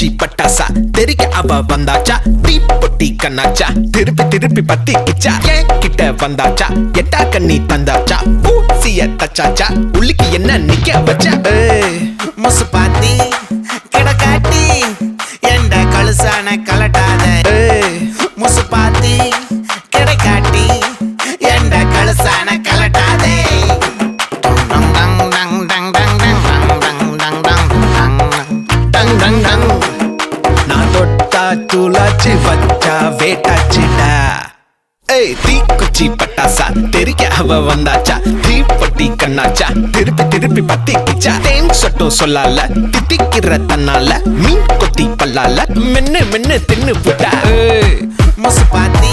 தீக்குச்சி பட்டாசா தெரிக்க அவ வந்தாச்சா தீப்பொட்டி கண்ணாச்சா திருப்பி திருப்பி பத்தி கிச்சா ஏன் கிட்ட வந்தாச்சா எட்டா கண்ணி தந்தாச்சா பூசிய தச்சாச்சா உள்ளிக்கு என்ன நிக்க வச்சா முசு பாத்தி கிடக்காட்டி எந்த கழுசான கலட்டாத முசு பாத்தி கிடக்காட்டி எந்த கழுசான கலட்டாதே நான் தொட்டா தூளாச்சு வச்சா வேட்டாச்சுடா தீக்குச்சி பட்டாசா தெரிக்க அவ வந்தாச்சா தீப்பொட்டி கண்ணாச்சா திருப்பி திருப்பி பத்தி கிச்சா தேன் சொட்டும் சொல்லால திட்டிக்கிற தன்னால மீன் கொத்தி பல்லால மென்னு மென்னு தின்னு புட்டா முசு பாத்தி